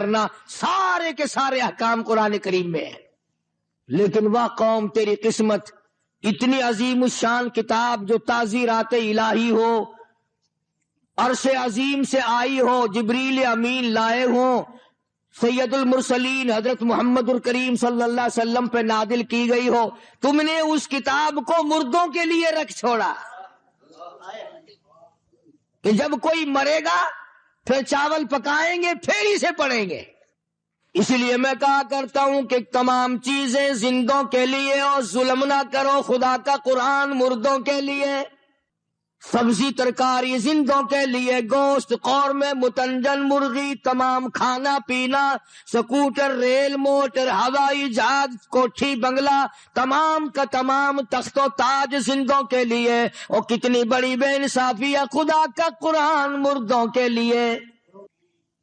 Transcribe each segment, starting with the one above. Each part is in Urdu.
کرنا، سارے کے سارے احکام قرآن کریم میں ہیں۔ لیکن واہ قوم تیری قسمت، اتنی عظیم الشان کتاب جو تعزیرات الہی ہو، عرش عظیم سے آئی ہو، جبریل امین لائے ہوں، سید المرسلین حضرت محمد الکریم صلی اللہ علیہ وسلم پہ نازل کی گئی ہو، تم نے اس کتاب کو مردوں کے لیے رکھ چھوڑا کہ جب کوئی مرے گا پھر چاول پکائیں گے پھر اسے پڑھیں گے۔ اس لیے میں کہا کرتا ہوں کہ تمام چیزیں زندوں کے لیے، اور ظلم نہ کرو، خدا کا قرآن مردوں کے لیے، سبزی ترکاری زندوں کے لیے، گوشت قورمے متنجن مرغی، تمام کھانا پینا، سکوٹر ریل موٹر ہوائی جہاز کوٹھی بنگلہ، تمام کا تمام تخت و تاج زندوں کے لیے۔ اور کتنی بڑی بے انصافی ہے، خدا کا قرآن مردوں کے لیے۔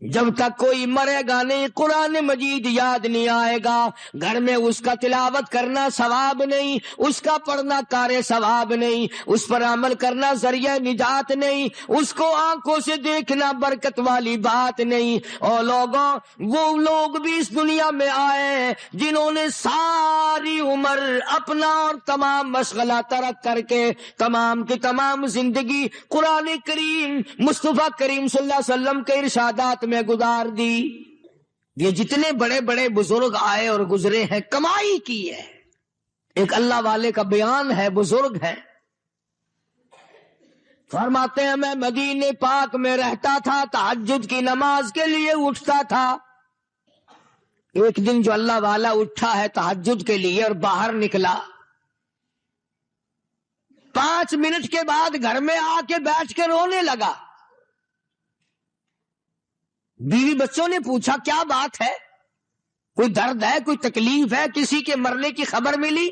جب تک کوئی مرے گا نہیں قرآن مجید یاد نہیں آئے گا، گھر میں اس کا تلاوت کرنا ثواب نہیں، اس کا پڑھنا کار ثواب نہیں، اس پر عمل کرنا ذریعہ نجات نہیں، اس کو آنکھوں سے دیکھنا برکت والی بات نہیں۔ اور لوگوں، وہ لوگ بھی اس دنیا میں آئے جنہوں نے ساری عمر اپنا اور تمام مشغلہ ترک کر کے تمام کی تمام زندگی قرآن کریم مصطفیٰ کریم صلی اللہ علیہ وسلم کے ارشادات میں گزار دی۔ یہ جتنے بڑے بڑے بزرگ آئے اور گزرے ہیں کمائی کی ہے، ایک اللہ والے کا بیان ہے، بزرگ ہے، فرماتے ہیں میں مدینے پاک میں رہتا تھا، تہجد کی نماز کے لیے اٹھتا تھا۔ ایک دن جو اللہ والا اٹھا ہے تہجد کے لیے اور باہر نکلا، 5 منٹ کے بعد گھر میں آ کے بیٹھ کے رونے لگا۔ بیوی بچوں نے پوچھا کیا بات ہے، کوئی درد ہے، کوئی تکلیف ہے، کسی کے مرنے کی خبر ملی؟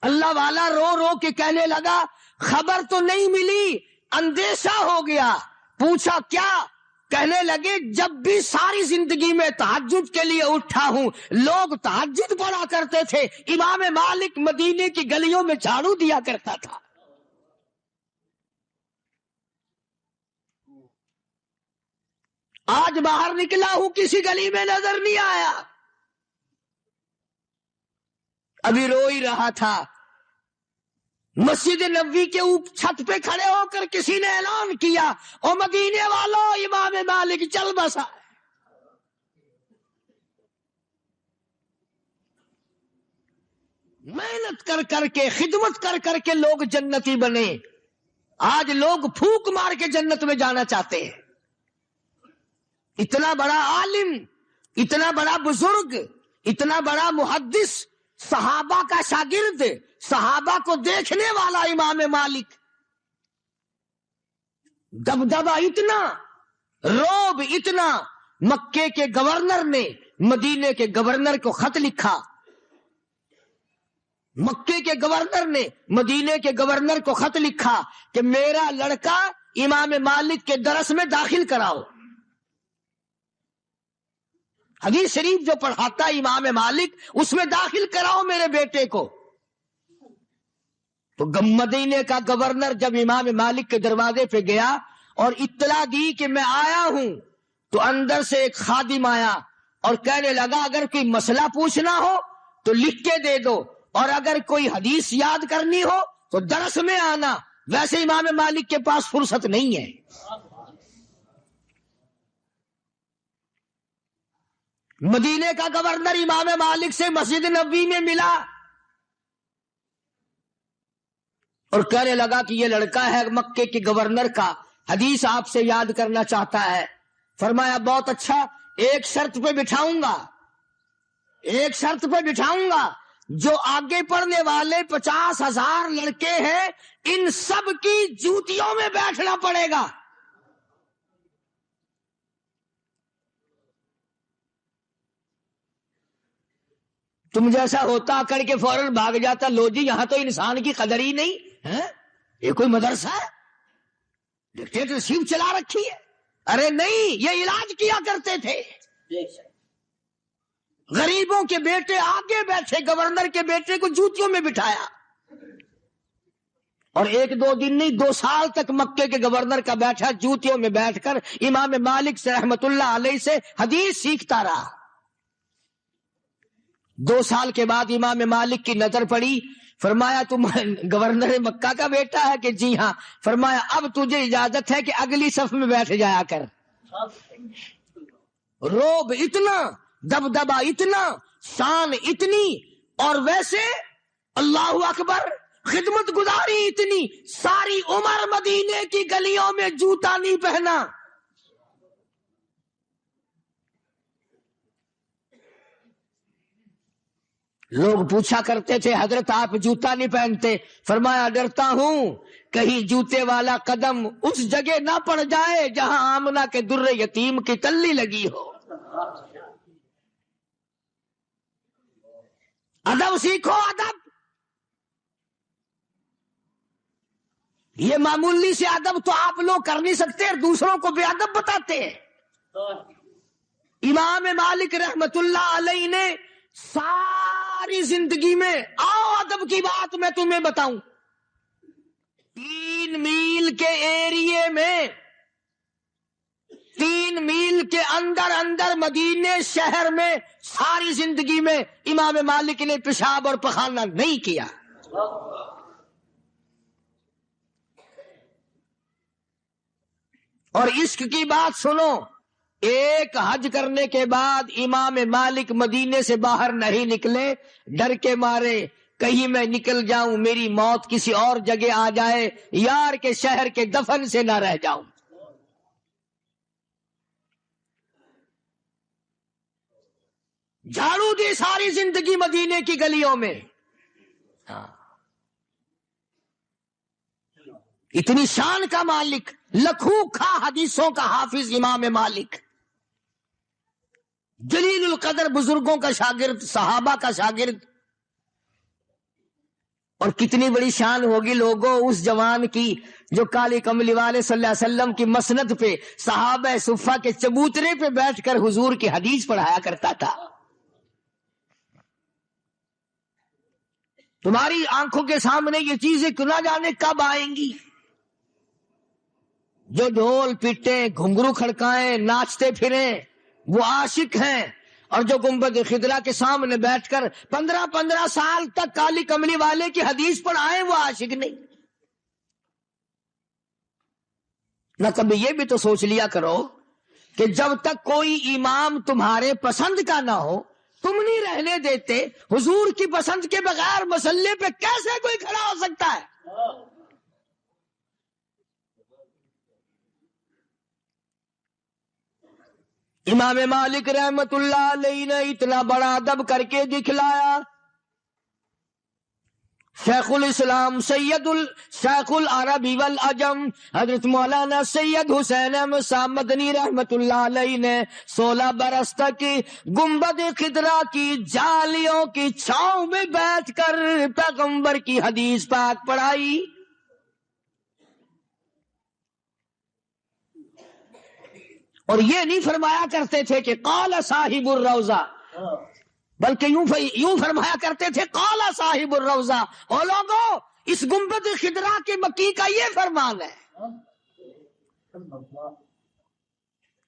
اللہ والا رو رو کے کہنے لگا خبر تو نہیں ملی، اندیشہ ہو گیا۔ پوچھا کیا؟ کہنے لگے جب بھی ساری زندگی میں تہجد کے لیے اٹھا ہوں، لوگ تہجد پڑھا کرتے تھے، امام مالک مدینے کی گلیوں میں جھاڑو دیا کرتا تھا، آج باہر نکلا ہوں کسی گلی میں نظر نہیں آیا۔ ابھی رو ہی رہا تھا، مسجد نبوی کے اوپر چھت پہ کھڑے ہو کر کسی نے اعلان کیا او مدینے والوں امام مالک چل بسا۔ محنت کر کر کے، خدمت کر کر کے لوگ جنتی بنے، آج لوگ پھونک مار کے جنت میں جانا چاہتے ہیں۔ اتنا بڑا عالم، اتنا بڑا بزرگ، اتنا بڑا محدث، صحابہ کا شاگرد، صحابہ کو دیکھنے والا امام مالک، دبدبہ اتنا، روب اتنا، مکے کے گورنر نے مدینے کے گورنر کو خط لکھا، مکے کے گورنر نے مدینے کے گورنر کو خط لکھا کہ میرا لڑکا امام مالک کے درس میں داخل کراؤ، حدیث شریف جو پڑھاتا امام مالک اس میں داخل کراؤ میرے بیٹے کو۔ تو مدینے کا گورنر جب امام مالک کے دروازے پہ گیا اور اطلاع دی کہ میں آیا ہوں، تو اندر سے ایک خادم آیا اور کہنے لگا اگر کوئی مسئلہ پوچھنا ہو تو لکھ کے دے دو، اور اگر کوئی حدیث یاد کرنی ہو تو درس میں آنا، ویسے امام مالک کے پاس فرصت نہیں ہے۔ مدینے کا گورنر امام مالک سے مسجد نبوی میں ملا اور کہنے لگا کہ یہ لڑکا ہے مکے کے گورنر کا، حدیث آپ سے یاد کرنا چاہتا ہے۔ فرمایا بہت اچھا، ایک شرط پہ بٹھاؤں گا، ایک شرط پہ بٹھاؤں گا، جو آگے پڑھنے والے 50,000 لڑکے ہیں ان سب کی جوتیوں میں بیٹھنا پڑے گا۔ تم جیسا ہوتا کر کے فوراً بھاگ جاتا، لو جی یہاں تو انسان کی قدر ہی نہیں ہے، یہ کوئی مدرسہ ہے، ڈکٹیٹرشپ چلا رکھی ہے؟ ارے نہیں، یہ علاج کیا کرتے تھے۔ غریبوں کے بیٹے آگے بیٹھے، گورنر کے بیٹے کو جوتیوں میں بٹھایا اور 1-2 دن نہیں 2 سال تک مکے کے گورنر کا بیٹھا جوتیوں میں بیٹھ کر امام مالک سے رحمت اللہ علیہ سے حدیث سیکھتا رہا۔ 2 سال کے بعد امام مالک کی نظر پڑی، فرمایا تم گورنر مکہ کا بیٹا ہے کہ جی ہاں؟ فرمایا اب تجھے اجازت ہے کہ اگلی صف میں بیٹھ جایا کر۔ روب اتنا، دبدبا اتنا، شان اتنی، اور ویسے اللہ اکبر خدمت گزاری اتنی، ساری عمر مدینے کی گلیوں میں جوتا نہیں پہنا۔ لوگ پوچھا کرتے تھے حضرت آپ جوتا نہیں پہنتے؟ فرمایا ڈرتا ہوں کہیں جوتے والا قدم اس جگہ نہ پڑ جائے جہاں آمنہ کے در یتیم کی تلی لگی ہو۔ ادب سیکھو، ادب۔ یہ معمولی سے ادب تو آپ لوگ کر نہیں سکتے، دوسروں کو بے ادب بتاتے ہیں۔ امام مالک رحمت اللہ علیہ نے ساری زندگی میں، آؤ ادب کی بات میں تمہیں بتاؤں، 3 میل کے ایریے میں، 3 میل کے اندر مدینے شہر میں ساری زندگی میں امام مالک نے پیشاب اور پخانہ نہیں کیا۔ اور عشق کی بات سنو، ایک حج کرنے کے بعد امام مالک مدینے سے باہر نہیں نکلے، ڈر کے مارے کہیں میں نکل جاؤں میری موت کسی اور جگہ آ جائے، یار کے شہر کے دفن سے نہ رہ جاؤں۔ جھاڑو دی ساری زندگی مدینے کی گلیوں میں۔ اتنی شان کا مالک، لکھوں کھا حدیثوں کا حافظ امام مالک، جلیل القدر بزرگوں کا شاگرد، صحابہ کا شاگرد۔ اور کتنی بڑی شان ہوگی لوگوں اس جوان کی جو کالی کملی والے صلی اللہ علیہ وسلم کی مسند پہ، صحابہ صفہ کے چبوترے پہ بیٹھ کر حضور کی حدیث پڑھایا کرتا تھا۔ تمہاری آنکھوں کے سامنے یہ چیزیں نہ جانے کب آئیں گی۔ جو ڈھول پیٹیں، گھنگرو کھڑکائیں، ناچتے پھریں وہ عاشق ہیں، اور جو گنبد خضرا کے سامنے بیٹھ کر 15 سال تک کالی کملی والے کی حدیث پڑھائیں وہ عاشق نہیں۔ نہ کبھی یہ بھی تو سوچ لیا کرو کہ جب تک کوئی امام تمہارے پسند کا نہ ہو تم نہیں رہنے دیتے، حضور کی پسند کے بغیر مسلے پہ کیسے کوئی کھڑا ہو سکتا ہے؟ امام مالک رحمت اللہ علیہ نے اتنا بڑا ادب کر کے دکھلایا۔ شیخ الاسلام شیخ العربی والعجم حضرت مولانا سید حسین احمد صاحب مدنی رحمت اللہ علیہ نے 16 برس تک گنبد خضرا کی جالیوں کی چھاؤں میں بیٹھ کر پیغمبر کی حدیث پاک پڑھائی۔ اور یہ نہیں فرمایا کرتے تھے کہ قال صاحب الروضہ، بلکہ یوں فرمایا کرتے تھے قال صاحب الروضہ۔ او لوگو، اس گنبد خضرا کے مکی کا یہ فرمان ہے،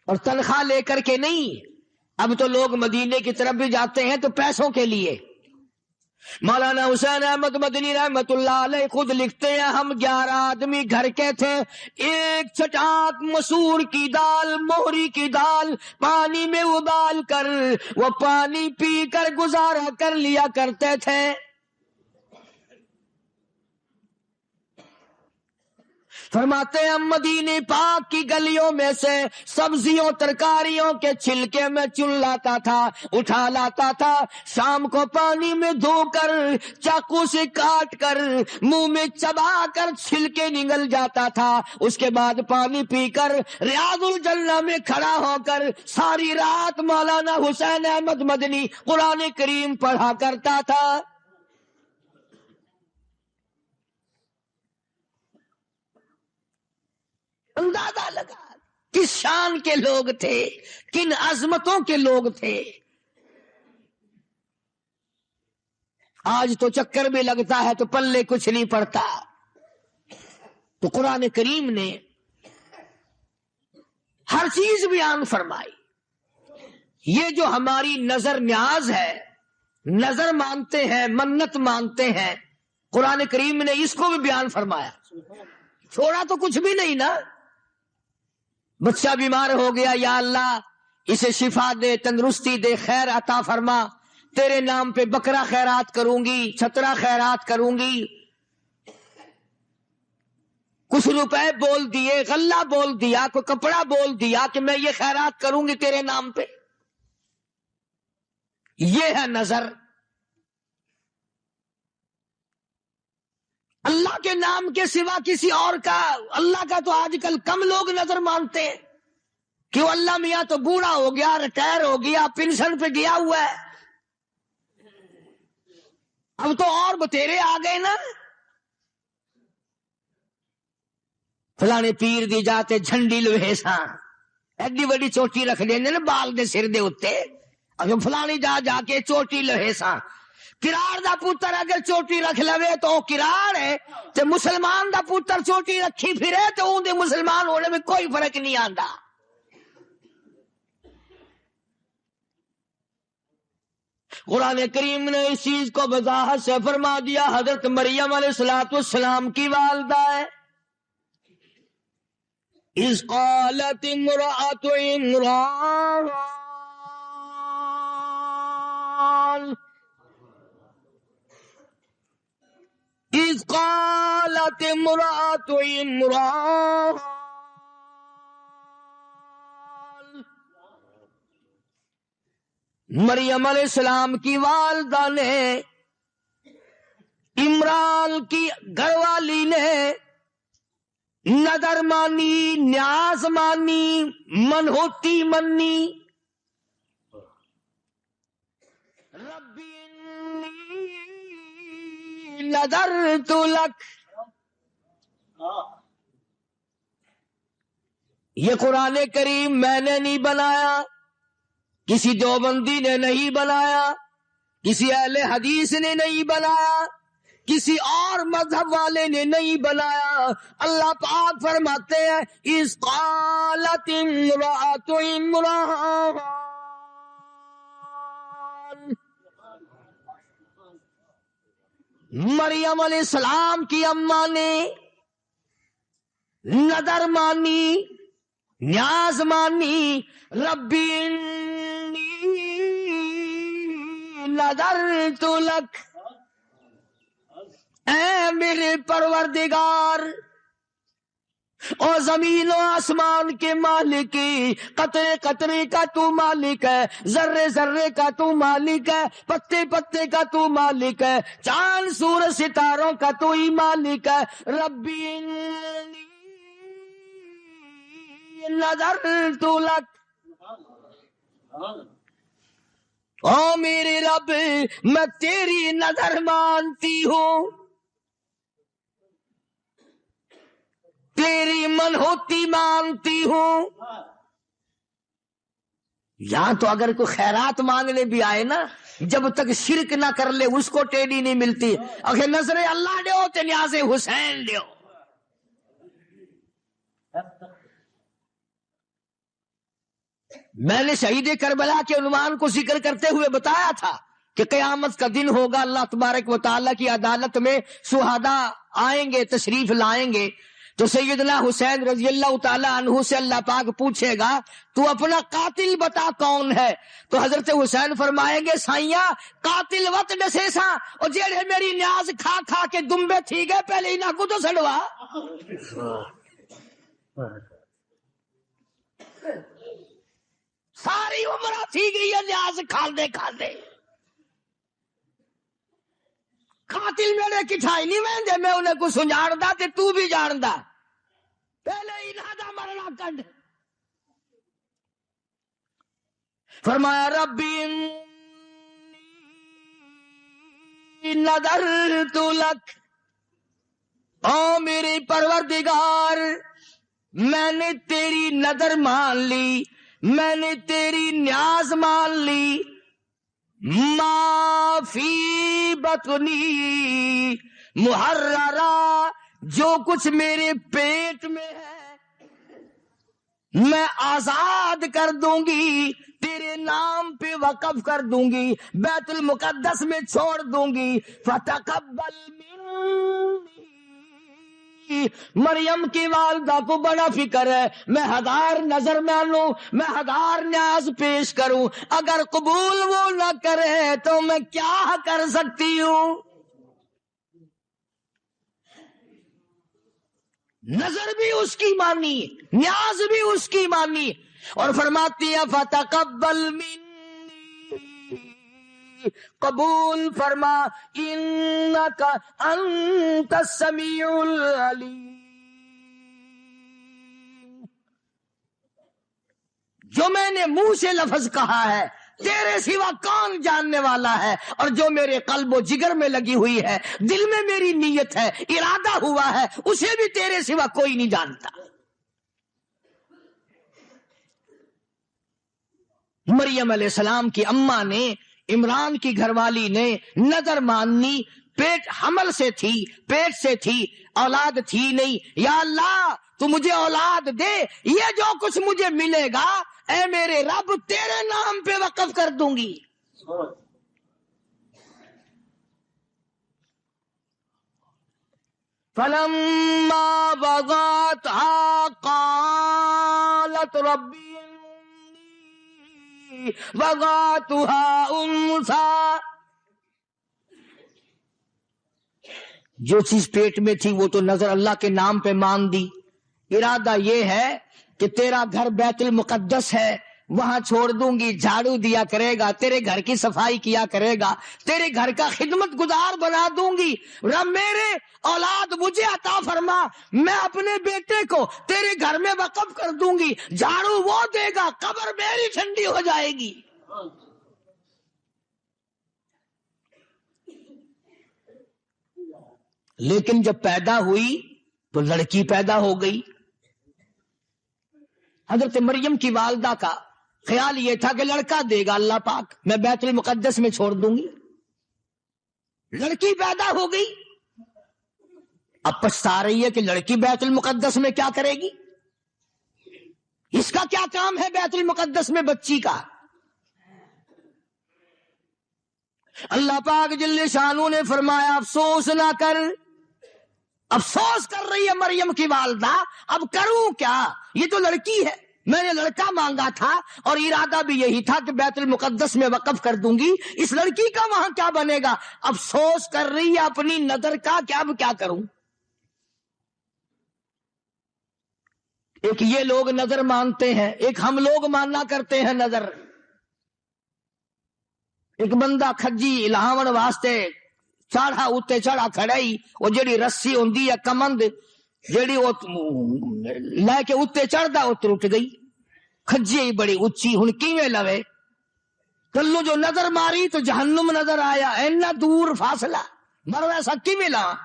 اور تنخواہ لے کر کے نہیں۔ اب تو لوگ مدینے کی طرف بھی جاتے ہیں تو پیسوں کے لیے۔ مولانا حسین احمد مدنی رحمت اللہ علیہ خود لکھتے ہیں ہم 11 آدمی گھر کے تھے، ایک چٹاک مسور کی دال، موہری کی دال پانی میں ابال کر وہ پانی پی کر گزارا کر لیا کرتے تھے۔ فرماتے ہیں مدینے پاک کی گلیوں میں سے سبزیوں ترکاریوں کے چھلکے میں چن لاتا تھا، اٹھا لاتا تھا، شام کو پانی میں دھو کر چاقو سے کاٹ کر منہ میں چبا کر چھلکے نگل جاتا تھا۔ اس کے بعد پانی پی کر ریاض الجنہ میں کھڑا ہو کر ساری رات مولانا حسین احمد مدنی قرآن کریم پڑھا کرتا تھا۔ اندازہ لگا کس شان کے لوگ تھے، کن عظمتوں کے لوگ تھے۔ آج تو چکر بھی لگتا ہے تو پلے کچھ نہیں پڑتا۔ تو قرآن کریم نے ہر چیز بیان فرمائی. یہ جو ہماری نظر نیاز ہے، نظر مانتے ہیں، منت مانتے ہیں، قرآن کریم نے اس کو بھی بیان فرمایا. چھوڑا تو کچھ بھی نہیں نا. بچہ بیمار ہو گیا، یا اللہ اسے شفا دے، تندرستی دے، خیر عطا فرما، تیرے نام پہ بکرا خیرات کروں گی، چھترا خیرات کروں گی. کچھ روپے بول دیے، غلہ بول دیا، کوئی کپڑا بول دیا کہ میں یہ خیرات کروں گی تیرے نام پہ. یہ ہے نظر. اللہ کے نام کے سوا کسی اور کا، اللہ کا تو آج کل کم لوگ نظر مانتے ہیں. کیوں؟ اللہ میاں تو بوڑھا ہو گیا، ریٹائر ہو گیا، پینشن پہ گیا ہوا ہے. اب تو اور بتیرے آ گئے نا. فلانے پیر دی جاتے جھنڈی لوہے سا ایڈی بڑی چوٹی رکھ دینے نا بال دے سر دے اتے. اگر فلانی جا کے چوٹی لوہے سا، کراڑ دا پوتر اگر چوٹی رکھ لوے تو وہ کراڑ ہے، تے مسلمان دا پوتر چوٹی رکھی پھرے تو ان دے مسلمان ہونے میں کوئی فرق نہیں آندا. قرآن کریم نے اس چیز کو وضاحت سے فرما دیا. حضرت مریم علیہ السلام کی والدہ ہے. اذ قالت امرأة عمران، اذ قالت امرأة عمران، مریم علیہ السلام کی والدہ نے، عمران کی گھر والی نے نظر مانی، نیاز مانی، منہوتی منی. ربی انی نذرت لک. یہ قرآن کریم میں نے نہیں بنایا، کسی دیوبندی نے نہیں بنایا، کسی اہل حدیث نے نہیں بنایا، کسی اور مذہب والے نے نہیں بنایا. اللہ پاک فرماتے ہیں اذ قالت امرأة عمران، مریم علیہ السلام کی اماں نے نظر مانی، نیاز مانی. ربی انی نذرت لک، اے میرے پروردگار، او زمین و آسمان کے مالک، قطرے قطرے کا تو مالک ہے، ذرے ذرے کا تو مالک ہے، پتے پتے کا تو مالک ہے، چاند سورج ستاروں کا تو ہی مالک ہے. ربی انی نذرت لک، او میرے رب میں تیری نظر مانتی ہوں، تیری منہوتی مانتی ہوں. یہاں تو اگر کوئی خیرات مانگنے بھی آئے نا، جب تک شرک نہ کر لے اس کو ٹیڑھی نہیں ملتی. اگر نظر اللہ دیو تے نیاز حسین دیو. میں نے شہید کربلا کے عنوان کو ذکر کرتے ہوئے بتایا تھا کہ قیامت کا دن ہوگا، اللہ تبارک و تعالیٰ کی عدالت میں شہداء آئیں گے، تشریف لائیں گے. تو سیدنا حسین رضی اللہ تعالیٰ عنہ سے اللہ پاک پوچھے گا تو اپنا قاتل بتا کون ہے. تو حضرت حسین فرمائیں گے سائیاں قاتل وقت ڈسے سا اور جیڑے میری نیاز کھا کھا کے دمبے تھی گئے پہلے انہاں کو تو سڑوا. ساری عمرہ تھی گئی ہے نیاز کھاندے کھاندے. قاتل میرے کٹھائی نہیں ویندے، میں انہیں کو سنجاندہ تے تو بھی جاندہ، پہلے انہاں دا مرنا کنڈ. فرمایا ربی نذرت لک، او میرے پروردگار میں نے تیری نظر مان لی، میں نے تیری نیاز مان لی. ما فی بطنی محررہ، جو کچھ میرے پیٹ میں ہے میں آزاد کر دوں گی، تیرے نام پہ وقف کر دوں گی، بیت المقدس میں چھوڑ دوں گی۔ فتقبل منی، مریم کی والدہ کو بڑا فکر ہے، میں 1000 نظر مانوں، میں 1000 نیاز پیش کروں، اگر قبول وہ نہ کرے تو میں کیا کر سکتی ہوں؟ نظر بھی اس کی مانی، نیاز بھی اس کی مانی، اور فرماتی ہے فتقبل منی، قبول فرما، انک انت السمیع العلیم، جو میں نے منہ سے لفظ کہا ہے تیرے سوا کون جاننے والا ہے، اور جو میرے قلب و جگر میں لگی ہوئی ہے، دل میں میری نیت ہے، ارادہ ہوا ہے، اسے بھی تیرے سوا کوئی نہیں جانتا۔ مریم علیہ السلام کی اماں نے، عمران کی گھر والی نے نظر ماننی، پیٹ حمل سے تھی، پیٹ سے تھی، اولاد تھی نہیں، یا اللہ تو مجھے اولاد دے، یہ جو کچھ مجھے ملے گا اے میرے رب تیرے نام پہ وقف کر دوں گی۔ فلما وضعتها قالت ربی وضعتها انثى، جو چیز پیٹ میں تھی وہ تو نظر اللہ کے نام پہ مان دی، ارادہ یہ ہے کہ تیرا گھر بیت المقدس ہے، وہاں چھوڑ دوں گی، جھاڑو دیا کرے گا، تیرے گھر کی صفائی کیا کرے گا، تیرے گھر کا خدمت گزار بنا دوں گی، رب میرے اولاد مجھے عطا فرما، میں اپنے بیٹے کو تیرے گھر میں وقف کر دوں گی، جھاڑو وہ دے گا، قبر میری ٹھنڈی ہو جائے گی۔ لیکن جب پیدا ہوئی تو لڑکی پیدا ہو گئی۔ حضرت مریم کی والدہ کا خیال یہ تھا کہ لڑکا دے گا اللہ پاک، میں بیت المقدس میں چھوڑ دوں گی، لڑکی پیدا ہو گئی، اب پچھتا رہی ہے کہ لڑکی بیت المقدس میں کیا کرے گی، اس کا کیا کام ہے بیت المقدس میں بچی کا۔ اللہ پاک جل شانہ نے فرمایا افسوس نہ کر، افسوس کر رہی ہے مریم کی والدہ، اب کروں کیا، یہ تو لڑکی ہے، میں نے لڑکا مانگا تھا اور ارادہ بھی یہی تھا کہ بیت المقدس میں وقف کر دوں گی، اس لڑکی کا وہاں کیا بنے گا، افسوس کر رہی ہے اپنی نظر کا کہ اب کیا کروں۔ ایک یہ لوگ نظر مانتے ہیں، ایک ہم لوگ ماننا کرتے ہیں نظر۔ ایک بندہ کھجی لاون واسطے چاڑھا اتنے چڑھا کھڑائی، وہ جڑی رسی ہوندی ہے کمند جڑی وہ لے کے اتنے چڑھدا وہ ٹوٹ گئی، کھجی ہی بڑی اچھی، ہن کیویں لوے، کلو جو نظر ماری تو جہنم نظر آیا، اینا دور فاصلہ، مرو ایسا کیویں لاواں،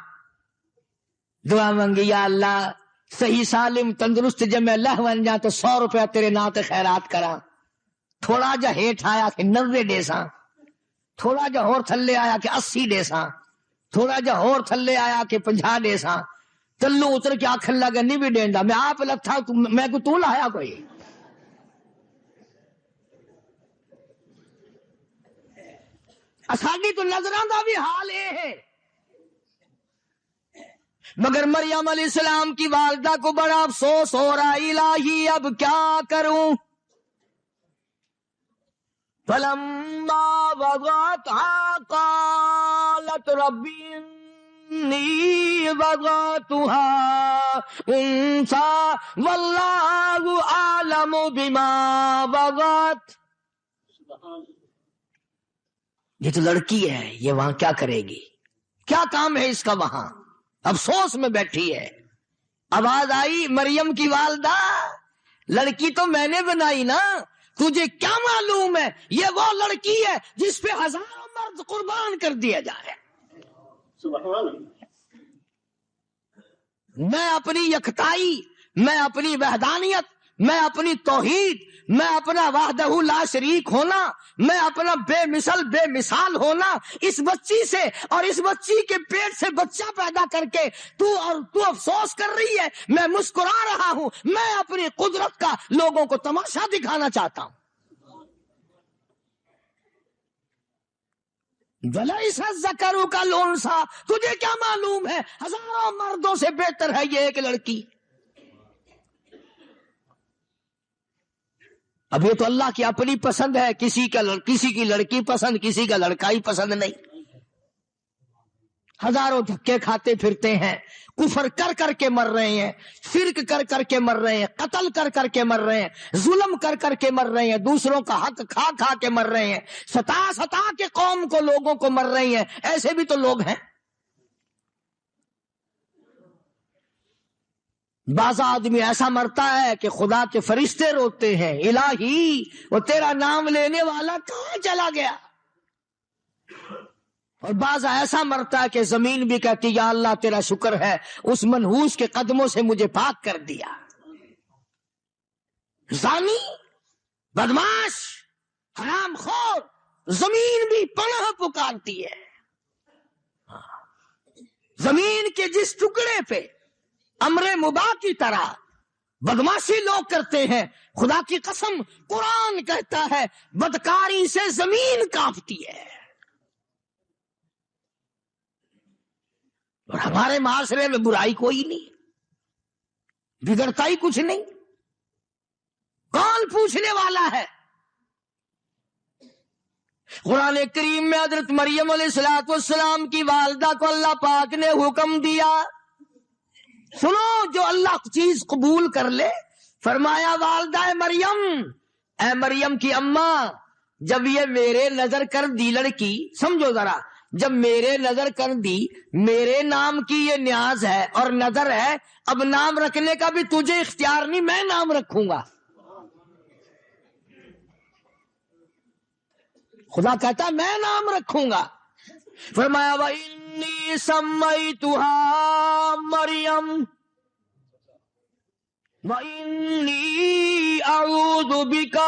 دعا منگی یا اللہ صحیح سالم تندرست جب میں لہ ون جا تو 100 روپیہ تیرے نام تے خیرات کراں، تھوڑا جا ہیٹ آیا کہ 90 دیساں، تھوڑا جا ہور تھلے آیا کہ 80 دیساں، تھوڑا جا ہور تھلے آیا کہ 50 دیساں، تلو اتر کے آکھن لگا نہیں بھی دیندا، میں آپ لتھا میں کو تو لایا کوئی۔ ساڈی تو نظراں دا بھی حال اے ہے، مگر مریم علیہ السلام کی والدہ کو بڑا افسوس ہو رہا، الہی اب کیا کروں۔ فلما وضعتها قالت ربی انی وضعتها انثى واللہ اعلم بما وضعت، یہ تو لڑکی ہے، یہ وہاں کیا کرے گی، کیا کام ہے اس کا وہاں، افسوس میں بیٹھی ہے۔ آواز آئی مریم کی والدہ، لڑکی تو میں نے بنائی نا، تجھے کیا معلوم ہے یہ وہ لڑکی ہے جس پہ ہزاروں مرد قربان کر دیا جائے۔ سبحان اللہ۔ میں اپنی یکتائی، میں اپنی وحدانیت، میں اپنی توحید، میں اپنا وحدہ لا شریک ہونا، میں اپنا بے مثال ہونا اس بچی سے، اور اس بچی کے پیٹ سے بچہ پیدا کر کے تو افسوس کر رہی ہے، میں مسکرا رہا ہوں، میں اپنی قدرت کا لوگوں کو تماشا دکھانا چاہتا ہوں۔ وَلَيْسَ الذَّكَرُ كَالْأُنثَىٰ، تجھے کیا معلوم ہے ہزاروں مردوں سے بہتر ہے یہ ایک لڑکی۔ اب یہ تو اللہ کی اپنی پسند ہے، کسی کی لڑکی پسند، کسی کا لڑکا ہی پسند نہیں۔ ہزاروں دھکے کھاتے پھرتے ہیں، کفر کر کر کے مر رہے ہیں، شرک کر کر کے مر رہے ہیں، قتل کر کر کے مر رہے ہیں، ظلم کر کر کے مر رہے ہیں، دوسروں کا حق کھا کھا کے مر رہے ہیں، ستا کے قوم کو، لوگوں کو مر رہی ہیں۔ ایسے بھی تو لوگ ہیں۔ بعض آدمی ایسا مرتا ہے کہ خدا کے فرشتے روتے ہیں، الہی وہ تیرا نام لینے والا کہاں چلا گیا؟ اور بعض ایسا مرتا ہے کہ زمین بھی کہتی یا اللہ تیرا شکر ہے اس منحوس کے قدموں سے مجھے پاک کر دیا۔ زانی، بدماش، حرام خور، زمین بھی پناہ پکارتی ہے۔ زمین کے جس ٹکڑے پہ امر مباح کی طرح بدماشی لوگ کرتے ہیں، خدا کی قسم قرآن کہتا ہے بدکاری سے زمین کانپتی ہے۔ اور ہمارے معاشرے میں برائی کوئی نہیں، بگڑتا ہی کچھ نہیں۔ کون پوچھنے والا ہے؟ قرآن کریم میں حضرت مریم علیہ السلام کی والدہ کو اللہ پاک نے حکم دیا، سنو جو اللہ چیز قبول کر لے، فرمایا والدہ مریم، اے مریم کی اماں، جب یہ میرے نظر کر دی لڑکی، سمجھو ذرا، جب میرے نظر کر دی، میرے نام کی یہ نیاز ہے اور نظر ہے، اب نام رکھنے کا بھی تجھے اختیار نہیں، میں نام رکھوں گا۔ خدا کہتا میں نام رکھوں گا۔ فرمایا وَإِنِّي سَمَّيْتُهَا مَرْيَمَ وَإِنِّي أَعُوذُ بِكَ،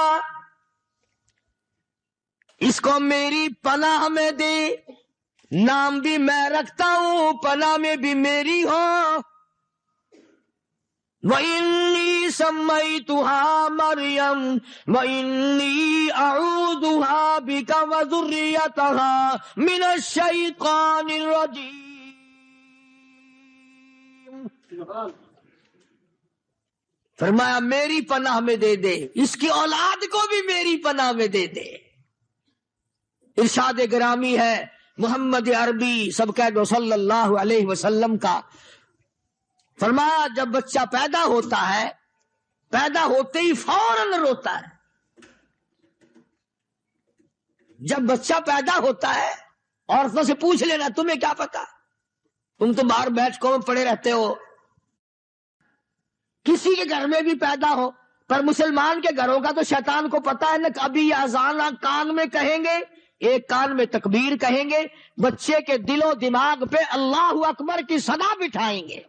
اس کو میری پناہ میں دے، نام بھی میں رکھتا ہوں، پناہ میں بھی میری ہو۔ وَإِنِّي سَمَّيْتُهَا مَرْيَمَ وَإِنِّي أَعُوذُهَا بِكَ وَذُرِّيَّتَهَا مِنَ الشَّيْطَانِ الرَّجِيمِ۔ فرمایا میری پناہ میں دے دے، اس کی اولاد کو بھی میری پناہ میں دے دے۔ ارشاد گرامی ہے محمد عربی سب کہہ دو صلی اللہ علیہ وسلم کا، فرمایا جب بچہ پیدا ہوتا ہے، پیدا ہوتے ہی فوراً روتا ہے۔ جب بچہ پیدا ہوتا ہے، عورتوں سے پوچھ لینا تمہیں کیا پتا، تم تو باہر بیٹھکوں میں پڑے رہتے ہو، کسی کے گھر میں بھی پیدا ہو، پر مسلمان کے گھروں کا تو شیطان کو پتا ہے نا، ابھی اذان کان میں کہیں گے، ایک کان میں تکبیر کہیں گے، بچے کے دل و دماغ پہ اللہ اکبر کی صدا بٹھائیں گے،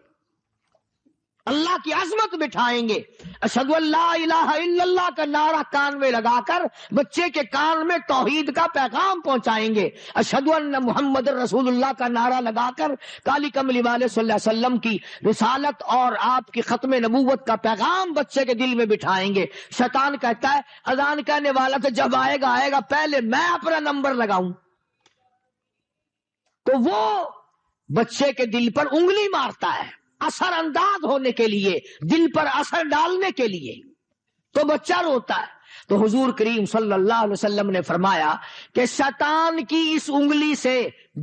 اللہ کی عظمت بٹھائیں گے، اشہدو ان لا الہ الا اللہ کا نعرہ کان میں لگا کر بچے کے کان میں توحید کا پیغام پہنچائیں گے، اشہدو ان محمد رسول اللہ کا نعرہ لگا کر کالی کملی والے صلی اللہ علیہ وسلم کی رسالت اور آپ کی ختم نبوت کا پیغام بچے کے دل میں بٹھائیں گے۔ شیطان کہتا ہے اذان کہنے والا تو جب آئے گا پہلے میں اپنا نمبر لگاؤں، تو وہ بچے کے دل پر انگلی مارتا ہے اثر انداز ہونے کے لیے، دل پر اثر ڈالنے کے لیے، تو بچہ روتا ہے۔ تو حضور کریم صلی اللہ علیہ وسلم نے فرمایا کہ شیطان کی اس انگلی سے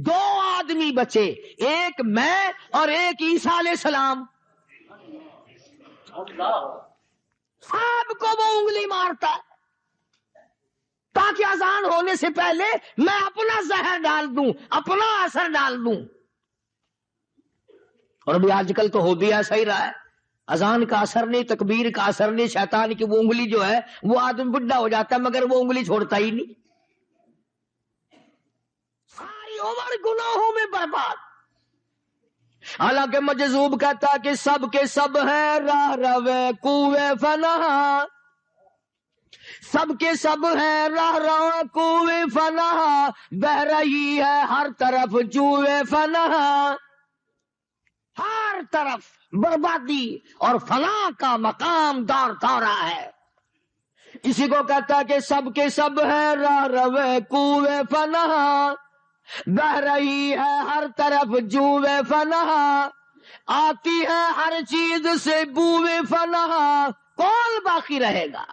دو آدمی بچے، ایک میں اور ایک عیسیٰ علیہ السلام، سب کو وہ انگلی مارتا ہے تاکہ اذان ہونے سے پہلے میں اپنا زہر ڈال دوں، اپنا اثر ڈال دوں۔ اور ابھی آج کل تو ہو بھی ایسا ہی رہا ہے، اذان کا اثر نہیں، تکبیر کا اثر نہیں، شیطان کی وہ انگلی جو ہے وہ آدمی بڈھا ہو جاتا ہے مگر وہ انگلی چھوڑتا ہی نہیں، ساری عمر گناہوں میں برباد۔ حالانکہ مجذوب کہتا ہے کہ سب کے سب ہیں راہ روے کوے فنا، سب کے سب ہیں راہ روے کوے فنا، بہ رہی ہے ہر طرف جوے فنا، ہر طرف بربادی اور فنا کا مقام دور دورہ ہے۔ اسی کو کہتا ہے کہ سب کے سب ہیں راہ روے کوے فنا، بہ رہی ہے ہر طرف جوے فنا، آتی ہے ہر چیز سے بوے فنا، کون باقی رہے گا؟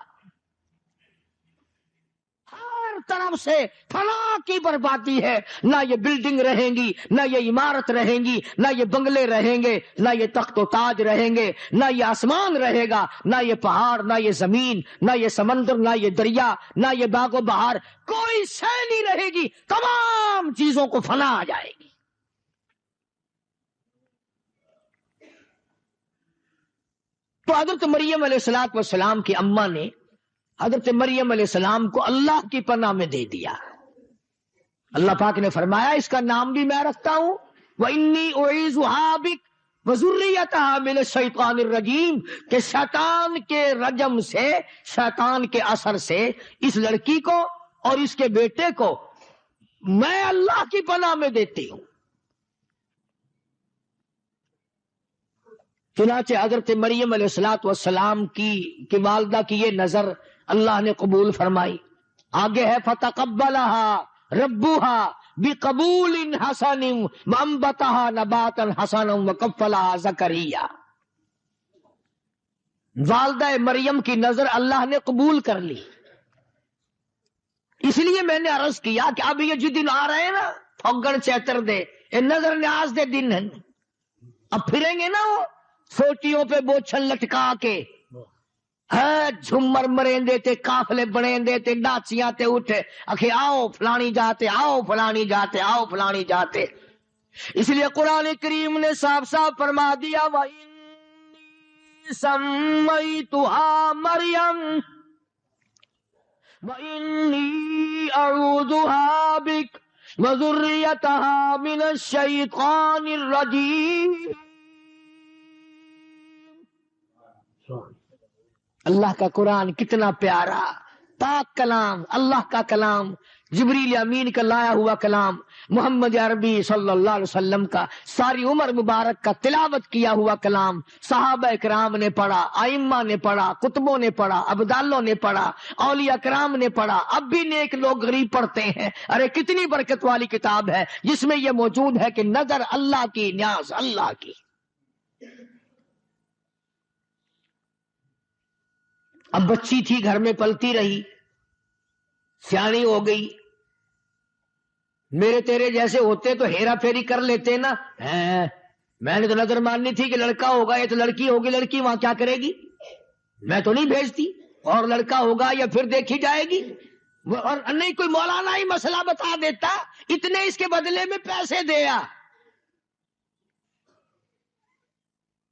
ہر طرف سے فنا کی بربادی ہے، نہ یہ بلڈنگ رہیں گی، نہ یہ عمارت رہیں گی، نہ یہ بنگلے رہیں گے، نہ یہ تخت و تاج رہیں گے، نہ یہ آسمان رہے گا، نہ یہ پہاڑ، نہ یہ زمین، نہ یہ سمندر، نہ یہ دریا، نہ یہ باغ و بہار، کوئی شے نہیں رہے گی، تمام چیزوں کو فنا آ جائے گی۔ تو حضرت مریم علیہ السلام کی اماں نے حضرت مریم علیہ السلام کو اللہ کی پناہ میں دے دیا۔ اللہ پاک نے فرمایا اس کا نام بھی میں رکھتا ہوں، وَإِنِّي أُعِيذُهَا بِكَ وَذُرِّيَّتَهَا مِنَ الشَّيْطَانِ الرَّجِيمِ، کہ شیطان کے رجم سے، شیطان کے اثر سے اس لڑکی کو اور اس کے بیٹے کو میں اللہ کی پناہ میں دیتی ہوں۔ چنانچہ حضرت مریم علیہ السلام کی والدہ کی یہ نظر اللہ نے قبول فرمائی۔ آگے ہے فَتَقَبَّلَهَا رَبُّهَا بِقَبُولٍ حَسَنٍ وَأَنبَتَهَا نَبَاتًا حَسَنًا وَكَفَّلَهَا زَكَرِيَّا۔ والدہ مریم کی نظر اللہ نے قبول کر لی۔ اس لیے میں نے عرض کیا کہ اب یہ جو دن آ رہے ہیں نا، پھگڑ چیتر دے، یہ نظر نیاز دے دن ہیں، اب پھریں گے نا وہ سوٹیوں پہ بوچھل لٹکا کے، جھمر مرین دیتے، قافلے بنے دیتے، ناچیاں تے اٹھے، اکھے آؤ فلانی جاتے، آؤ فلانی جاتے، آؤ فلانی جاتے۔ اس لیے قرآن کریم نے صاف صاف فرما دیا وَإِنِّي سَمَّيْتُهَا مَرْيَمَ وَإِنِّي أَعُوذُهَا بِكَ وَذُرِّيَّتَهَا مِنَ الشَّيْطَانِ الرَّجِيمِ۔ اللہ کا قرآن کتنا پیارا پاک کلام، اللہ کا کلام، جبریل امین کا لایا ہوا کلام، محمد عربی صلی اللہ علیہ وسلم کا ساری عمر مبارک کا تلاوت کیا ہوا کلام، صحابہ اکرام نے پڑھا، ائمہ نے پڑھا، کتبوں نے پڑھا، ابدالوں نے پڑھا، اولیاء کرام نے پڑھا، اب بھی نیک لوگ غریب پڑھتے ہیں۔ ارے کتنی برکت والی کتاب ہے جس میں یہ موجود ہے کہ نظر اللہ کی، نیاز اللہ کی۔ اب بچی تھی، گھر میں پلتی رہی، سیانی ہو گئی، میرے تیرے جیسے ہوتے تو ہیرا پھیری کر لیتے نا، میں نے تو نظر ماننی تھی کہ لڑکا ہوگا، یہ تو لڑکی ہوگی، لڑکی وہاں کیا کرے گی، میں تو نہیں بھیجتی، اور لڑکا ہوگا یا پھر دیکھی جائے گی، اور نہیں کوئی مولانا ہی مسئلہ بتا دیتا، اتنے اس کے بدلے میں پیسے دیا،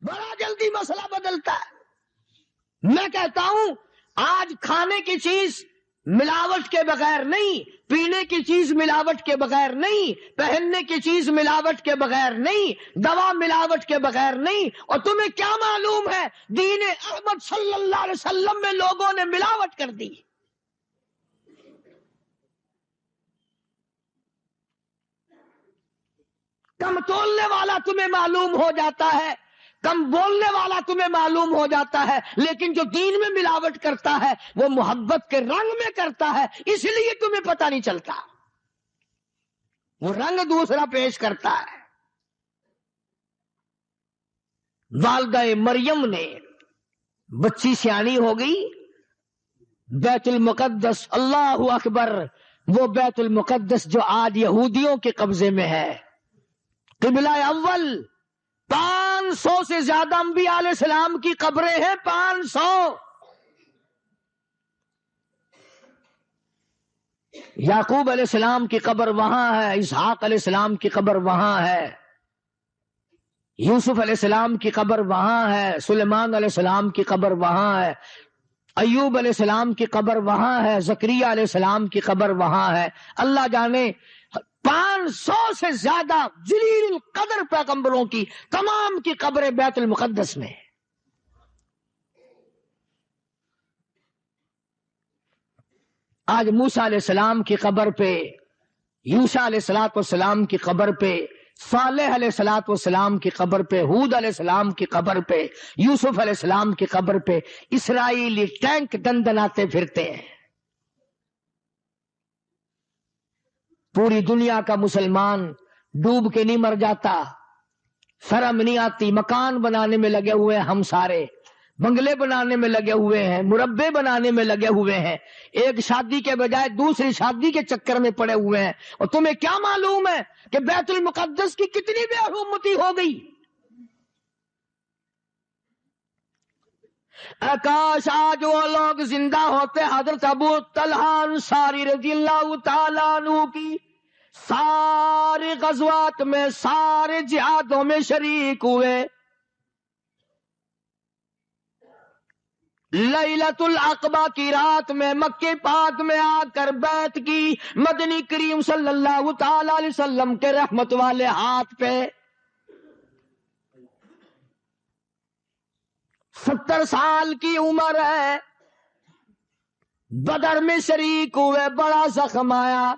بڑا جلدی مسئلہ بدلتا ہے۔ میں کہتا ہوں آج کھانے کی چیز ملاوٹ کے بغیر نہیں، پینے کی چیز ملاوٹ کے بغیر نہیں، پہننے کی چیز ملاوٹ کے بغیر نہیں، دوا ملاوٹ کے بغیر نہیں، اور تمہیں کیا معلوم ہے دین احمد صلی اللہ علیہ وسلم میں لوگوں نے ملاوٹ کر دی۔ کم تولنے والا تمہیں معلوم ہو جاتا ہے، کم بولنے والا تمہیں معلوم ہو جاتا ہے، لیکن جو دین میں ملاوٹ کرتا ہے وہ محبت کے رنگ میں کرتا ہے، اس لیے تمہیں پتہ نہیں چلتا، وہ رنگ دوسرا پیش کرتا ہے۔ والدہ مریم نے بچی سیانی ہو گئی، بیت المقدس، اللہ اکبر، وہ بیت المقدس جو آج یہودیوں کے قبضے میں ہے، قبلہ اول، 500 سے زیادہ انبیاء علیہ السلام کی قبریں ہیں، 500۔ یعقوب علیہ السلام کی قبر وہاں ہے، اسحاق علیہ السلام کی قبر وہاں ہے، یوسف علیہ السلام کی قبر وہاں ہے، سلیمان علیہ السلام کی قبر وہاں ہے، ایوب علیہ السلام کی قبر وہاں ہے، زکریا علیہ السلام کی قبر وہاں ہے۔ اللہ جانے 500 سے زیادہ جلیل القدر پیغمبروں کی تمام کی قبریں بیت المقدس میں. آج موسیٰ علیہ السلام کی قبر پہ، یوشع علیہ السلام کی قبر پہ، صالح علیہ السلام کی قبر پہ، ہود علیہ السلام کی قبر پہ، یوسف علیہ السلام کی قبر پہ اسرائیلی ٹینک دندناتے پھرتے ہیں. پوری دنیا کا مسلمان ڈوب کے نہیں مر جاتا، شرم نہیں آتی. مکان بنانے میں لگے ہوئے ہیں ہم سارے، بنگلے بنانے میں لگے ہوئے ہیں، مربے بنانے میں لگے ہوئے ہیں، ایک شادی کے بجائے دوسری شادی کے چکر میں پڑے ہوئے ہیں. اور تمہیں کیا معلوم ہے کہ بیت المقدس کی کتنی بے حرمتی ہو گئی؟ کاش آج وہ لوگ زندہ ہوتے. حضرت ابو طلحہ انصاری رضی اللہ تعالیٰ عنہ کی سارے غزوات میں، سارے جہادوں میں شریک ہوئے. لیلۃ العقبہ کی رات میں مکہ پاک میں آ کر بیعت کی مدنی کریم صلی اللہ تعالی علیہ وسلم کے رحمت والے ہاتھ پہ. 70 سال کی عمر ہے. بدر میں شریک ہوئے، بڑا زخم آیا.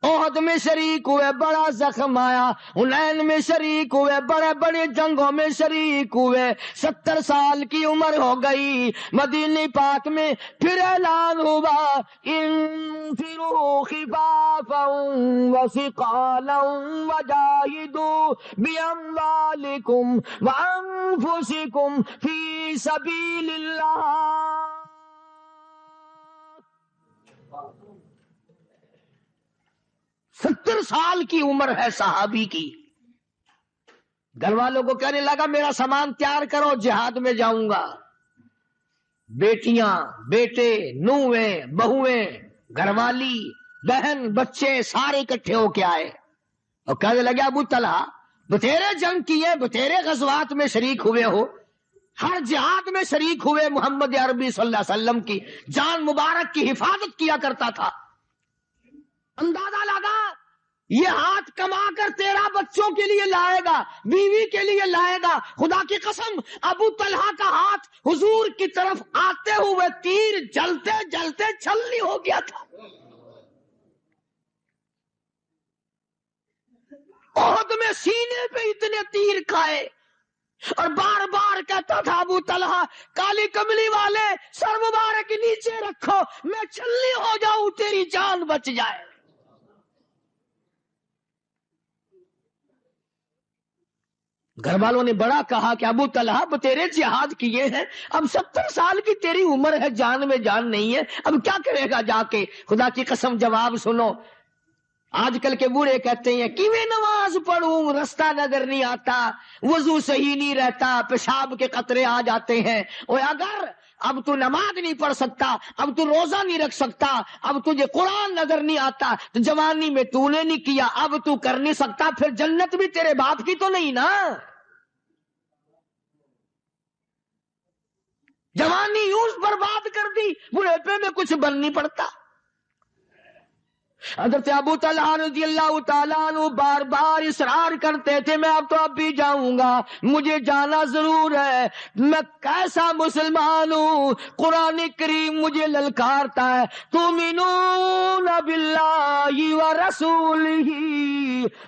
احد میں شریک ہوئے، بڑا زخم آیا. حنین میں شریک ہوئے، بڑے بڑے جنگوں میں شریک ہوئے. 70 سال کی عمر ہو گئی. مدینہ پاک میں پھر اعلان ہوا، انفروا خفافا وثقالا وجاہدوا باموالکم وانفسکم فی سبیل اللہ. 70 سال کی عمر ہے صحابی کی. گھر والوں کو کہنے لگا میرا سامان تیار کرو، جہاد میں جاؤں گا. بیٹیاں، بیٹے، نویں، بہویں، گھر والی، بہن، بچے سارے اکٹھے ہو کے آئے اور کہنے لگے ابو طلحہ بتیرے جنگ کیے، بتیرے غزوات میں شریک ہوئے ہو، ہر جہاد میں شریک ہوئے، محمد عربی صلی اللہ علیہ وسلم کی جان مبارک کی حفاظت کیا کرتا تھا. اندازہ لگا یہ ہاتھ کما کر تیرا بچوں کے لیے لائے گا، بیوی کے لیے لائے گا. خدا کی قسم ابو طلحہ کا ہاتھ حضور کی طرف آتے ہوئے تیر جلتے جلتے چھلنی ہو گیا تھا. احد میں سینے پہ اتنے تیر کھائے اور بار بار کہتا تھا ابو طلحہ کالی کملی والے سر مبارک نیچے رکھو، میں چھلنی ہو جاؤں تیری جان بچ جائے. گھر والوں نے بڑا کہا کہ ابو طلحہ تیرے جہاد کیے ہیں، اب 70 سال کی تیری عمر ہے، جان میں جان نہیں ہے، اب کیا کرے گا جا کے؟ خدا کی قسم جواب سنو. آج کل کے بوڑھے کہتے ہیں کیویں نماز پڑھوں، رستہ نظر نہیں آتا، وضو صحیح نہیں رہتا، پیشاب کے قطرے آ جاتے ہیں. اور اگر اب تو نماز نہیں پڑھ سکتا، اب تو روزہ نہیں رکھ سکتا، اب تجھے قرآن نظر نہیں آتا، تو جوانی میں تو نے نہیں کیا، اب تو کر نہیں سکتا، پھر جنت بھی تیرے باپ کی تو نہیں نا. جوانی یوں برباد کر دی، بڑھاپے میں کچھ بن نہیں پڑتا. حضرت ابو طلحہ رضی اللہ تعالیٰ عنہ بار بار اصرار کرتے تھے میں اب بھی جاؤں گا، مجھے جانا ضرور ہے، میں کیسا مسلمان ہوں. قرآن کریم مجھے للکارتا ہے تؤمنون باللہ ورسولہ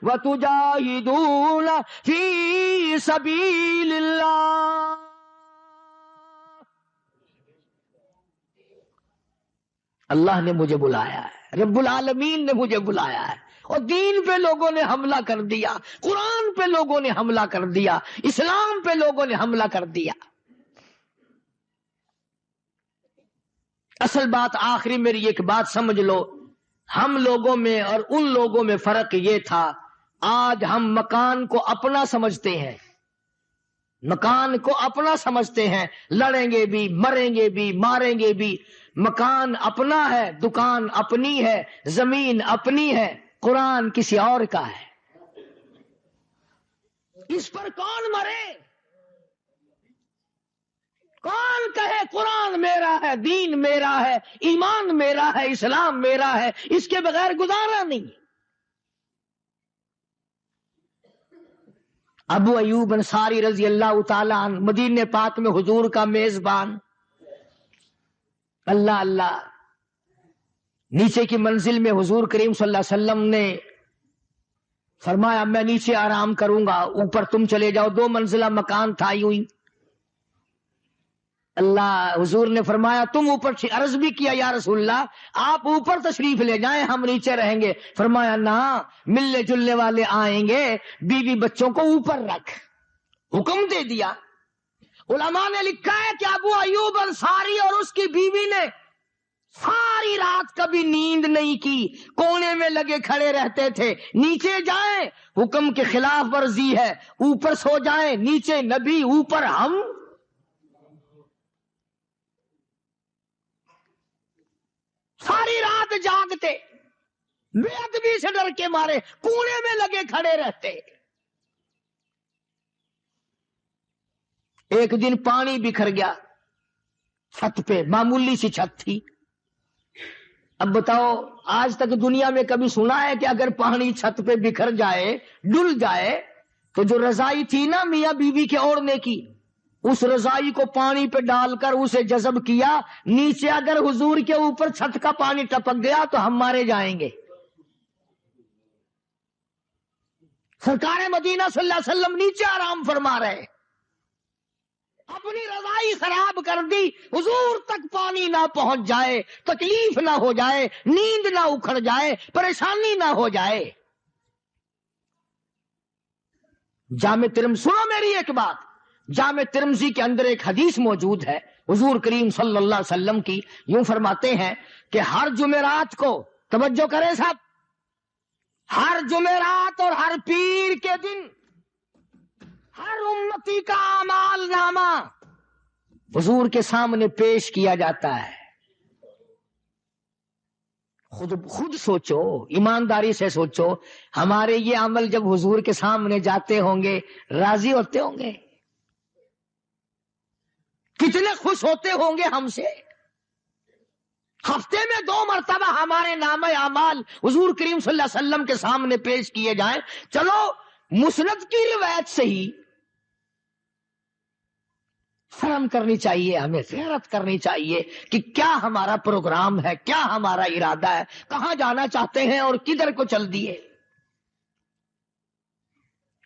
وتجاہدون فی سبیل اللہ. اللہ نے مجھے بلایا ہے، رب العالمین نے مجھے بلایا ہے، اور دین پہ لوگوں نے حملہ کر دیا، قرآن پہ لوگوں نے حملہ کر دیا، اسلام پہ لوگوں نے حملہ کر دیا. اصل بات آخری میری ایک بات سمجھ لو، ہم لوگوں میں اور ان لوگوں میں فرق یہ تھا، آج ہم مکان کو اپنا سمجھتے ہیں، مکان کو اپنا سمجھتے ہیں، لڑیں گے بھی، مریں گے بھی، ماریں گے بھی. مکان اپنا ہے، دکان اپنی ہے، زمین اپنی ہے، قرآن کسی اور کا ہے. اس پر کون مرے؟ کون کہے قرآن میرا ہے، دین میرا ہے، ایمان میرا ہے، اسلام میرا ہے، اس کے بغیر گزارا نہیں. ابو ایوب انصاری رضی اللہ تعالی عنہ مدینے پاک میں حضور کا میزبان. اللہ اللہ. نیچے کی منزل میں حضور کریم صلی اللہ علیہ وسلم نے فرمایا میں نیچے آرام کروں گا, اوپر تم چلے جاؤ. 2 منزلہ مکان تھا یوں ہی. اللہ حضور نے فرمایا تم اوپر. عرض بھی کیا یا رسول اللہ آپ اوپر تشریف لے جائیں, ہم نیچے رہیں گے. فرمایا نہ, ملنے جلنے والے آئیں گے, بیوی بچوں کو اوپر رکھ. حکم دے دیا. علماء نے لکھا ہے کہ ابو ایوب انصاری اور اس کی بیوی نے ساری رات کبھی نیند نہیں کی, کونے میں لگے کھڑے رہتے تھے. نیچے جائیں حکم کے خلاف ورزی ہے, اوپر سو جائیں, نیچے نبی اوپر ہم. ساری رات جاگتے, بے ادبی سے ڈر کے مارے کونے میں لگے کھڑے رہتے. ایک دن پانی بکھر گیا چھت پہ, معمولی سی چھت تھی. اب بتاؤ آج تک دنیا میں کبھی سنا ہے کہ اگر پانی چھت پہ بکھر جائے, ڈل جائے, تو جو رضائی تھی نا میاں بیوی کے اوڑھنے کی, اس رضائی کو پانی پہ ڈال کر اسے جذب کیا. نیچے اگر حضور کے اوپر چھت کا پانی ٹپک گیا تو ہم مارے جائیں گے. سرکار مدینہ صلی اللہ علیہ وسلم نیچے آرام فرما رہے, اپنی رضائی خراب کر دی. حضور تک پانی نہ پہنچ جائے, تکلیف نہ ہو جائے, نیند نہ اکھڑ جائے, پریشانی نہ ہو جائے. جامع ترمذی, سنو میری ایک بات, جامع ترمذی کے اندر ایک حدیث موجود ہے حضور کریم صلی اللہ علیہ وسلم کی. یوں فرماتے ہیں کہ ہر جمعرات کو, توجہ کریں صاحب, ہر جمعرات اور ہر پیر کے دن ہر امتی کا اعمال نامہ حضور کے سامنے پیش کیا جاتا ہے. خود سوچو, ایمانداری سے سوچو, ہمارے یہ عمل جب حضور کے سامنے جاتے ہوں گے راضی ہوتے ہوں گے؟ کتنے خوش ہوتے ہوں گے ہم سے. ہفتے میں 2 مرتبہ ہمارے نامہ اعمال حضور کریم صلی اللہ علیہ وسلم کے سامنے پیش کیے جائیں. چلو مسند کی روایت سے ہی شرم کرنی چاہیے, ہمیں غیرت کرنی چاہیے کہ کیا ہمارا پروگرام ہے, کیا ہمارا ارادہ ہے, کہاں جانا چاہتے ہیں اور کدھر کو چل دیے.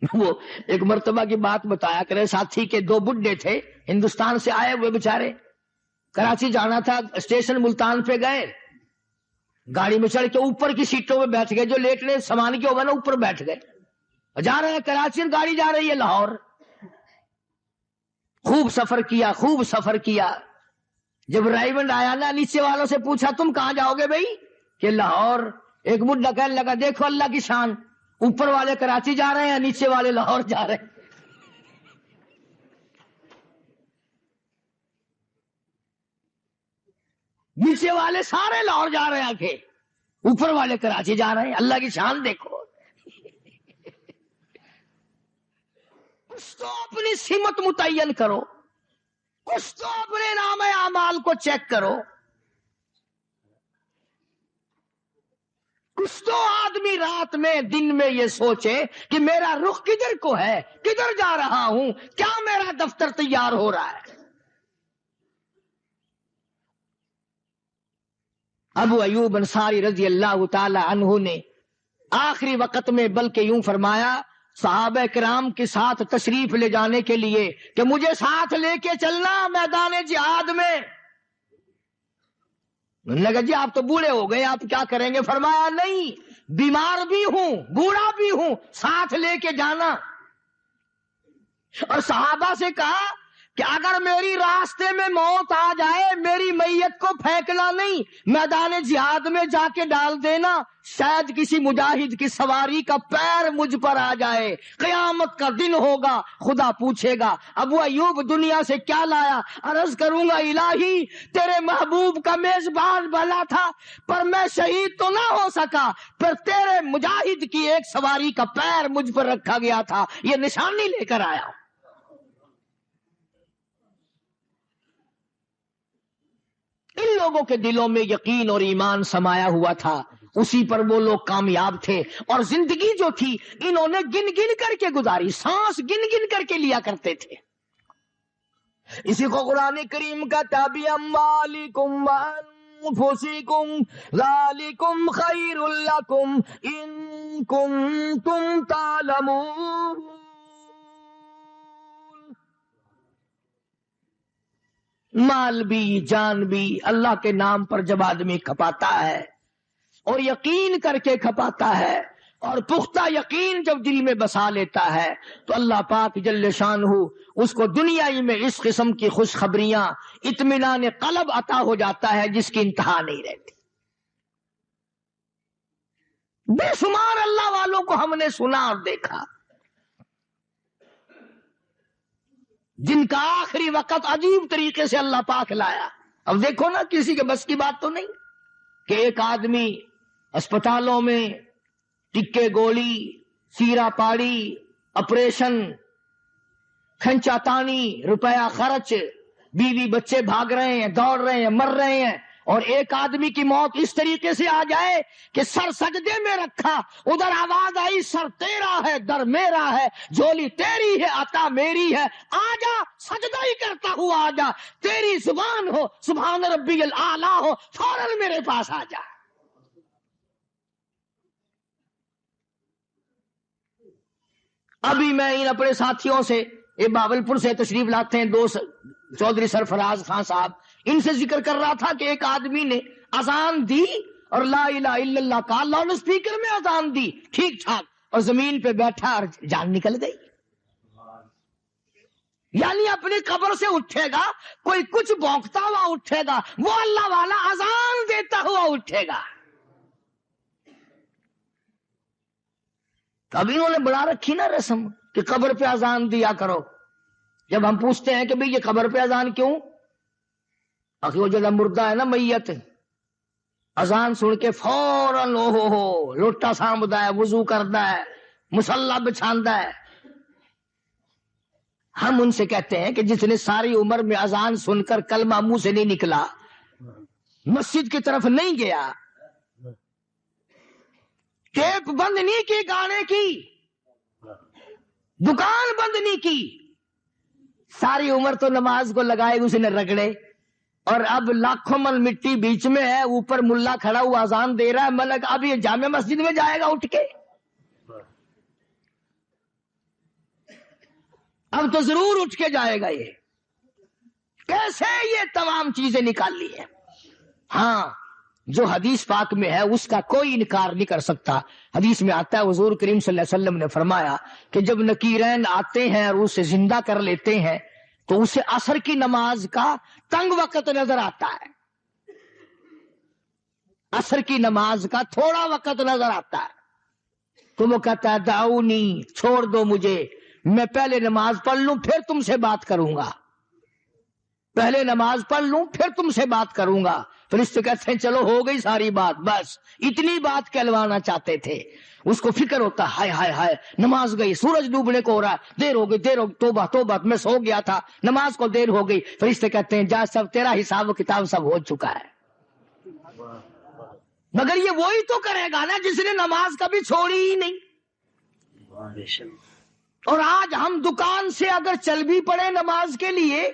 وہ ایک مرتبہ کی بات بتایا کرے, ساتھی کے 2 بڈھے تھے, ہندوستان سے آئے ہوئے بیچارے, کراچی جانا تھا, اسٹیشن ملتان پہ گئے, گاڑی میں چڑھ کے اوپر کی سیٹوں میں بیٹھ گئے, جو لیٹنے سامان کے ہوگا نا اوپر بیٹھ گئے. جا رہے ہیں کراچی, گاڑی جا رہی ہے لاہور. خوب سفر کیا, خوب سفر کیا. جب رائیونڈ آیا نا, نیچے والوں سے پوچھا تم کہاں جاؤ گے بھائی؟ کہ لاہور. ایک بڈھا کہنے لگا دیکھو اللہ کی شان, اوپر والے کراچی جا رہے ہیں, نیچے والے لاہور جا رہے ہیں. نیچے والے سارے لاہور جا رہے ہیں, کہ اوپر والے کراچی جا رہے ہیں. اللہ کی شان دیکھو. کچھ تو اپنی سمت متعین کرو, کچھ تو اپنے نام اعمال کو چیک کرو. کچھ تو آدمی رات میں دن میں یہ سوچے کہ میرا رخ کدھر کو ہے, کدھر جا رہا ہوں, کیا میرا دفتر تیار ہو رہا ہے. ابو ایوب انصاری رضی اللہ تعالی عنہ نے آخری وقت میں بلکہ یوں فرمایا صحابہ کرام کے ساتھ تشریف لے جانے کے لیے کہ مجھے ساتھ لے کے چلنا میدان جہاد میں. لگا جی آپ تو بوڑھے ہو گئے, آپ کیا کریں گے؟ فرمایا نہیں, بیمار بھی ہوں, بوڑھا بھی ہوں, ساتھ لے کے جانا. اور صحابہ سے کہا کہ اگر میری راستے میں موت آ جائے, میری میت کو پھینکنا نہیں, میدان جہاد میں جا کے ڈال دینا. شاید کسی مجاہد کی سواری کا پیر مجھ پر آ جائے, قیامت کا دن ہوگا, خدا پوچھے گا ابو ایوب دنیا سے کیا لایا؟ عرض کروں گا الہی تیرے محبوب کا میزبان بھلا تھا, پر میں شہید تو نہ ہو سکا, پر تیرے مجاہد کی ایک سواری کا پیر مجھ پر رکھا گیا تھا, یہ نشانی لے کر آیا. ان لوگوں کے دلوں میں یقین اور ایمان سمایا ہوا تھا. اسی پر وہ لوگ کامیاب تھے. اور زندگی جو تھی انہوں نے گن گن کر کے گزاری، سانس گن گن کر کے لیا کرتے تھے. اسی کو قرآن کریم کا تابع اموالکم وانفسکم ذالکم خیر لکم ان کنتم تعلمون. مال بھی جان بھی اللہ کے نام پر جب آدمی کھپاتا ہے اور یقین کر کے کھپاتا ہے اور پختہ یقین جب دل میں بسا لیتا ہے تو اللہ پاک جل شانہ اس کو دنیائی میں اس قسم کی خوشخبریاں اطمینان قلب عطا ہو جاتا ہے جس کی انتہا نہیں رہتی. بے شمار اللہ والوں کو ہم نے سنا اور دیکھا جن کا آخری وقت عجیب طریقے سے اللہ پاک لایا. اب دیکھو نا، کسی کے بس کی بات تو نہیں کہ ایک آدمی اسپتالوں میں ٹکے گولی، سیرا پاڑی، آپریشن، کھنچا تانی، روپیہ خرچ، بیوی بچے بھاگ رہے ہیں، دوڑ رہے ہیں، مر رہے ہیں، اور ایک آدمی کی موت اس طریقے سے آ جائے کہ سر سجدے میں رکھا، ادھر آواز آئی سر تیرا ہے در میرا ہے، جھولی تیری ہے عطا میری ہے، آجا سجدہ ہی کرتا ہوا آجا، تیری زبان ہو سبحان ربی الاعلیٰ ہو، فوراً میرے پاس آجا. ابھی میں ان اپنے ساتھیوں سے، یہ باولپور سے تشریف لاتے ہیں دوست چودھری سرفراز خان صاحب، ان سے ذکر کر رہا تھا کہ ایک آدمی نے اذان دی اور لا الہ الا اللہ کا لاؤڈ اسپیکر میں اذان دی ٹھیک ٹھاک، اور زمین پہ بیٹھا اور جان نکل گئی. یعنی اپنی قبر سے اٹھے گا، کوئی کچھ بھونکتا ہوا اٹھے گا، وہ اللہ والا اذان دیتا ہوا اٹھے گا. اب انہوں نے بڑھا رکھی نا رسم کہ قبر پہ اذان دیا کرو. جب ہم پوچھتے ہیں کہ بھئی یہ قبر پہ اذان کیوں، آخر وہ جو مردہ ہے نا میت، اذان سن کے فوراً ہو لوٹا سانبدا ہے، وضو کردا ہے، مصلی بچھاندا ہے. ہم ان سے کہتے ہیں کہ جس نے ساری عمر میں اذان سن کر کلمہ منہ سے نہیں نکلا، مسجد کی طرف نہیں گیا، ٹیپ بند نہیں کی گانے کی، دکان بند نہیں کی، ساری عمر تو نماز کو لگائے اس نے رگڑے، اور اب لاکھوں من مٹی بیچ میں ہے، اوپر ملا کھڑا ہوا اذان دے رہا ہے، ملک اب یہ جامع مسجد میں جائے گا اٹھ کے؟ اب تو ضرور اٹھ کے جائے گا. یہ کیسے یہ تمام چیزیں نکال لی ہیں؟ ہاں، جو حدیث پاک میں ہے اس کا کوئی انکار نہیں کر سکتا. حدیث میں آتا ہے حضور کریم صلی اللہ علیہ وسلم نے فرمایا کہ جب نکیرین آتے ہیں اور اسے زندہ کر لیتے ہیں تو اسے عصر کی نماز کا تنگ وقت نظر آتا ہے، عصر کی نماز کا تھوڑا وقت نظر آتا ہے، تو وہ کہتا ہے دعونی، چھوڑ دو مجھے، میں پہلے نماز پڑھ لوں پھر تم سے بات کروں گا، پہلے نماز پڑھ لوں پھر تم سے بات کروں گا. فرشتے کہتے ہیں چلو ہو گئی ساری بات، بس اتنی بات کہلوانا چاہتے تھے. اس کو فکر ہوتا ہائے ہائے ہائے نماز گئی، سورج ڈوبنے کو ہو رہا ہے، دیر ہو گئی دیر ہو گئی، توبہ توبہ میں سو گیا تھا، نماز کو دیر ہو گئی. فرشتے کہتے ہیں جا سب تیرا حساب و کتاب سب ہو چکا ہے. مگر یہ وہی تو کرے گا نا جس نے نماز کبھی چھوڑی ہی نہیں. اور آج ہم دکان سے اگر چل بھی پڑے نماز کے لیے،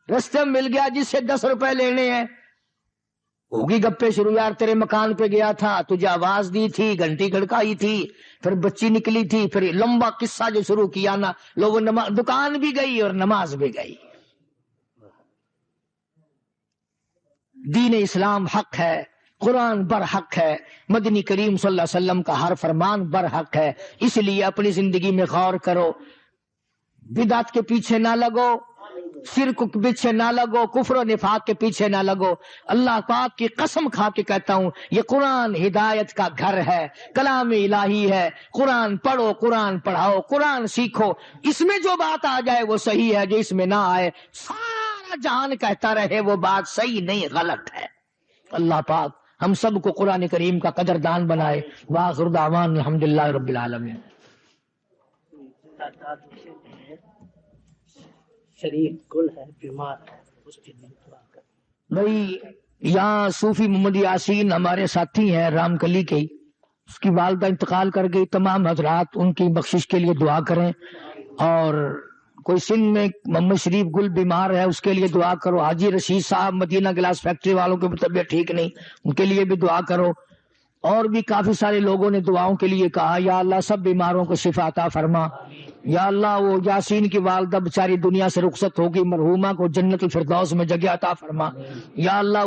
رستے میں مل گیا جس سے 10 روپے لینے ہیں، ہوگی گپے شروع، یار تیرے مکان پہ گیا تھا، تجھے آواز دی تھی، گھنٹی کھڑکائی تھی، پھر بچی نکلی تھی، پھر لمبا قصہ جو شروع کیا نا، لوگوں دکان بھی گئی اور نماز بھی گئی. دین اسلام حق ہے، قرآن برحق ہے، مدنی کریم صلی اللہ علیہ وسلم کا ہر فرمان برحق ہے. اس لیے اپنی زندگی میں غور کرو، بدعت کے پیچھے نہ لگو، شرک کے پیچھے نہ لگو، کفر و نفاق کے پیچھے نہ لگو. اللہ پاک کی قسم کھا کے کہتا ہوں یہ قرآن ہدایت کا گھر ہے، کلام الہی ہے. قرآن پڑھو، قرآن پڑھاؤ، قرآن سیکھو. اس میں جو بات آ جائے وہ صحیح ہے، جو اس میں نہ آئے سارا جہان کہتا رہے وہ بات صحیح نہیں غلط ہے. اللہ پاک ہم سب کو قرآن کریم کا قدردان بنائے. وآخر دعوان الحمدللہ رب العالمین. شریف گل ہے، بیمار ہے، اس کی دعا کر. بھائی یہاں صوفی محمد یاسین ہمارے ساتھی ہیں رام کلی کے، اس کی والدہ انتقال کر گئی، تمام حضرات ان کی بخشش کے لیے دعا کریں، اور کوئی سندھ میں محمد شریف گل بیمار ہے اس کے لیے دعا کرو، حاجی رشید صاحب مدینہ گلاس فیکٹری والوں کی طبیعت ٹھیک نہیں ان کے لیے بھی دعا کرو، اور بھی کافی سارے لوگوں نے دعاؤں کے لیے کہا، یا اللہ سب بیماروں کو شفا عطا فرما، یا اللہ وہ یاسین کی والدہ بیچاری دنیا سے رخصت ہوگی، مرحومہ کو جنت الفردوس میں جگہ عطا فرما، یا اللہ